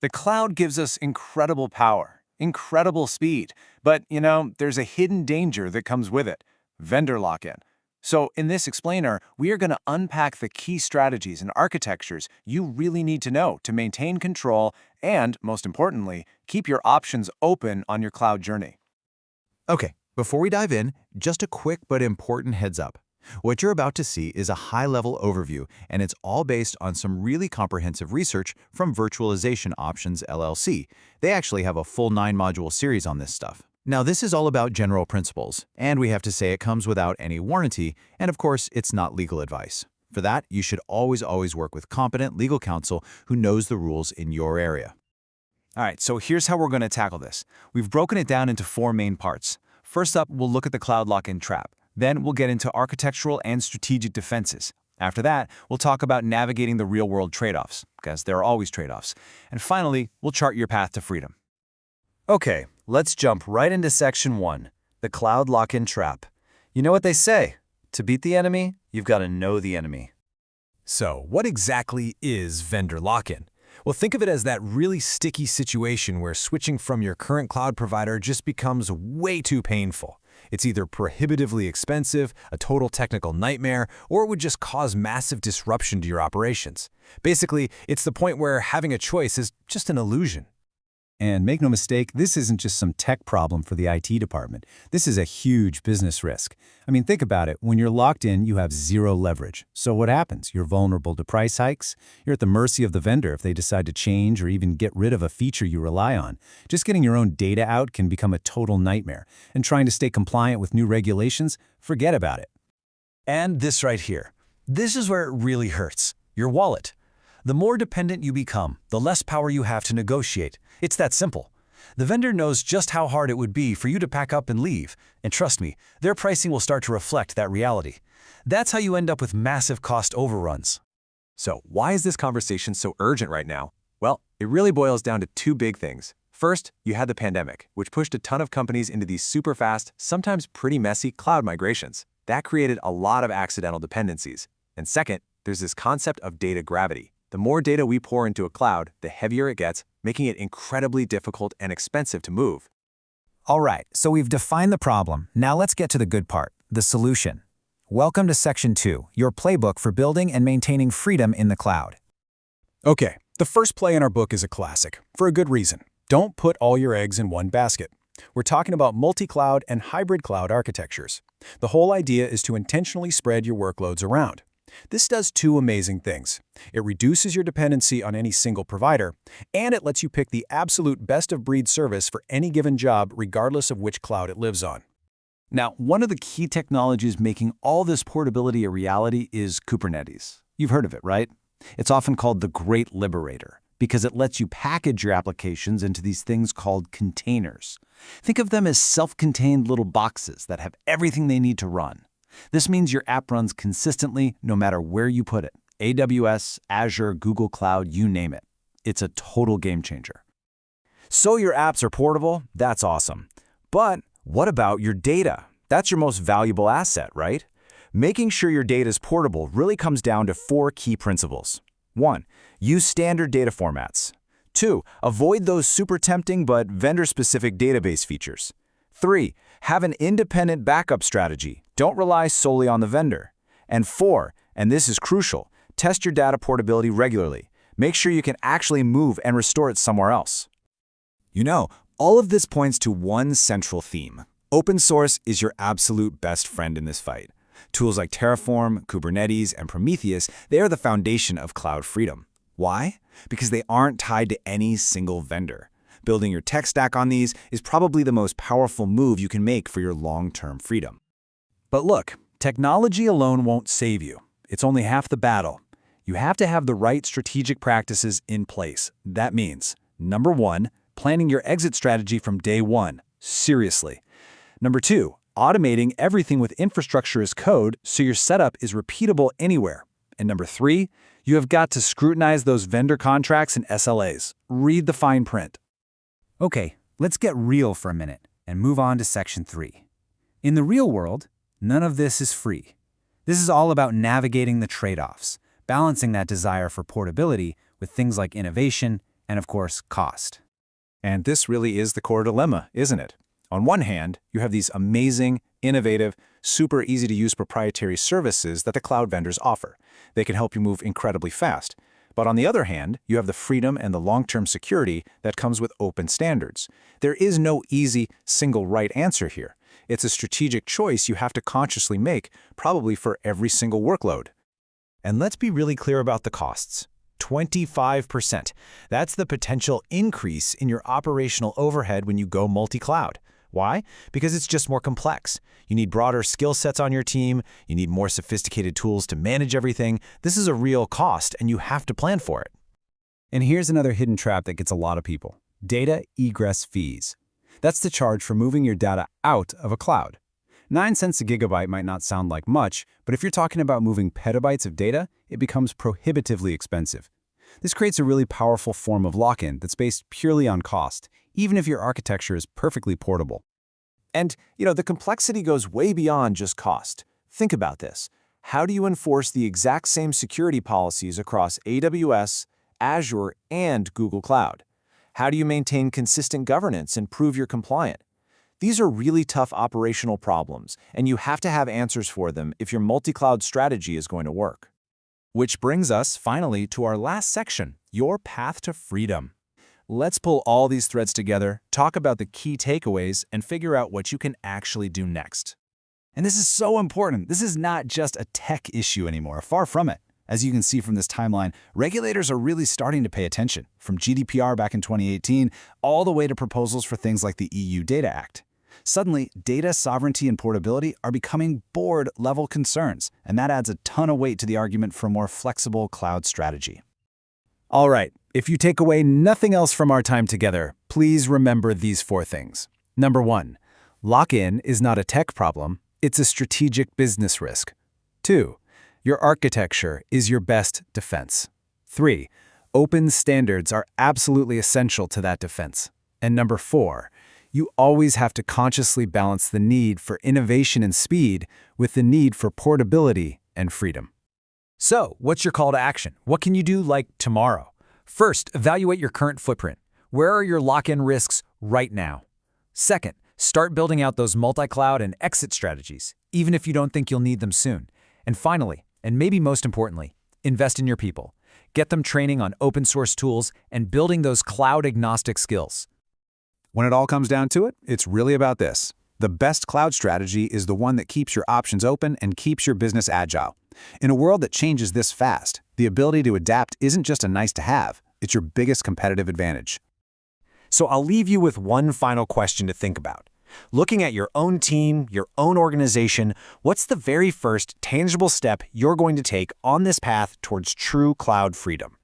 The cloud gives us incredible power, incredible speed, but, there's a hidden danger that comes with it: vendor lock-in. So in this explainer, we are going to unpack the key strategies and architectures you really need to know to maintain control and, most importantly, keep your options open on your cloud journey. Okay, before we dive in, just a quick but important heads up. What you're about to see is a high-level overview, and it's all based on some really comprehensive research from Virtualization Options LLC. They actually have a full 9-module series on this stuff. Now, this is all about general principles, and we have to say it comes without any warranty, and of course, it's not legal advice. For that, you should always work with competent legal counsel who knows the rules in your area. All right, so here's how we're going to tackle this. We've broken it down into 4 main parts. First up, we'll look at the cloud lock-in trap. Then we'll get into architectural and strategic defenses. After that, we'll talk about navigating the real-world trade-offs, because there are always trade-offs. And finally, we'll chart your path to freedom. Okay, let's jump right into Section 1, the cloud lock-in trap. You know what they say: to beat the enemy, you've got to know the enemy. So, what exactly is vendor lock-in? Well, think of it as that really sticky situation where switching from your current cloud provider just becomes way too painful. It's either prohibitively expensive, a total technical nightmare, or it would just cause massive disruption to your operations. Basically, it's the point where having a choice is just an illusion. And make no mistake, this isn't just some tech problem for the IT department. This is a huge business risk. I mean, think about it. When you're locked in, you have zero leverage. So what happens? You're vulnerable to price hikes. You're at the mercy of the vendor if they decide to change or even get rid of a feature you rely on. Just getting your own data out can become a total nightmare. And trying to stay compliant with new regulations, forget about it. And this right here. This is where it really hurts: your wallet. The more dependent you become, the less power you have to negotiate. It's that simple. The vendor knows just how hard it would be for you to pack up and leave, and trust me, their pricing will start to reflect that reality. That's how you end up with massive cost overruns. So why is this conversation so urgent right now? Well, it really boils down to 2 big things. First, you had the pandemic, which pushed a ton of companies into these super fast, sometimes pretty messy cloud migrations. That created a lot of accidental dependencies. And second, there's this concept of data gravity. The more data we pour into a cloud, the heavier it gets, making it incredibly difficult and expensive to move. All right, so we've defined the problem. Now let's get to the good part, the solution. Welcome to Section 2, your playbook for building and maintaining freedom in the cloud. Okay, the first play in our book is a classic, for a good reason. Don't put all your eggs in one basket. We're talking about multi-cloud and hybrid cloud architectures. The whole idea is to intentionally spread your workloads around. This does 2 amazing things. It reduces your dependency on any single provider, and it lets you pick the absolute best-of-breed service for any given job regardless of which cloud it lives on. Now, one of the key technologies making all this portability a reality is Kubernetes. You've heard of it, right? It's often called the Great Liberator because it lets you package your applications into these things called containers. Think of them as self-contained little boxes that have everything they need to run. This means your app runs consistently no matter where you put it. AWS, Azure, Google Cloud, you name it. It's a total game changer. So your apps are portable? That's awesome. But what about your data? That's your most valuable asset, right? Making sure your data is portable really comes down to 4 key principles. 1. Use standard data formats. 2. Avoid those super tempting but vendor-specific database features. 3. Have an independent backup strategy. Don't rely solely on the vendor. And 4, and this is crucial, test your data portability regularly. Make sure you can actually move and restore it somewhere else. You know, all of this points to one central theme. Open source is your absolute best friend in this fight. Tools like Terraform, Kubernetes, and Prometheus, they are the foundation of cloud freedom. Why? Because they aren't tied to any single vendor. Building your tech stack on these is probably the most powerful move you can make for your long-term freedom. But look, technology alone won't save you. It's only half the battle. You have to have the right strategic practices in place. That means, number 1, planning your exit strategy from day 1. Seriously. Number 2, automating everything with infrastructure as code so your setup is repeatable anywhere. And number 3, you have got to scrutinize those vendor contracts and SLAs. Read the fine print. Okay, let's get real for a minute and move on to Section 3. In the real world, none of this is free. This is all about navigating the trade-offs, balancing that desire for portability with things like innovation and of course, cost. And this really is the core dilemma, isn't it? On one hand, you have these amazing, innovative, super easy-to-use proprietary services that the cloud vendors offer. They can help you move incredibly fast. But on the other hand, you have the freedom and the long-term security that comes with open standards. There is no easy, single right answer here. It's a strategic choice you have to consciously make, probably for every single workload. And let's be really clear about the costs. 25%. That's the potential increase in your operational overhead when you go multi-cloud. Why? Because it's just more complex. You need broader skill sets on your team, you need more sophisticated tools to manage everything. This is a real cost, and you have to plan for it. And here's another hidden trap that gets a lot of people: data egress fees. That's the charge for moving your data out of a cloud. 9 cents a gigabyte might not sound like much, but if you're talking about moving petabytes of data, it becomes prohibitively expensive. This creates a really powerful form of lock-in that's based purely on cost, even if your architecture is perfectly portable. And, the complexity goes way beyond just cost. Think about this. How do you enforce the exact same security policies across AWS, Azure, and Google Cloud? How do you maintain consistent governance and prove you're compliant? These are really tough operational problems, and you have to have answers for them if your multi-cloud strategy is going to work. Which brings us, finally, to our last section, your path to freedom. Let's pull all these threads together, talk about the key takeaways, and figure out what you can actually do next. And this is so important. This is not just a tech issue anymore, far from it. As you can see from this timeline, regulators are really starting to pay attention, from GDPR back in 2018 all the way to proposals for things like the EU Data Act. Suddenly, data sovereignty and portability are becoming board-level concerns, and that adds a ton of weight to the argument for a more flexible cloud strategy. All right, if you take away nothing else from our time together, please remember these 4 things. Number 1, lock-in is not a tech problem, it's a strategic business risk. 2, your architecture is your best defense. 3, open standards are absolutely essential to that defense. And number 4, you always have to consciously balance the need for innovation and speed with the need for portability and freedom. So, what's your call to action? What can you do tomorrow? First, evaluate your current footprint. Where are your lock-in risks right now? Second, start building out those multi-cloud and exit strategies, even if you don't think you'll need them soon. And finally, and maybe most importantly, invest in your people. Get them training on open source tools and building those cloud-agnostic skills. When it all comes down to it, it's really about this. The best cloud strategy is the one that keeps your options open and keeps your business agile. In a world that changes this fast, the ability to adapt isn't just a nice-to-have, it's your biggest competitive advantage. So I'll leave you with one final question to think about. Looking at your own team, your own organization, what's the very first tangible step you're going to take on this path towards true cloud freedom?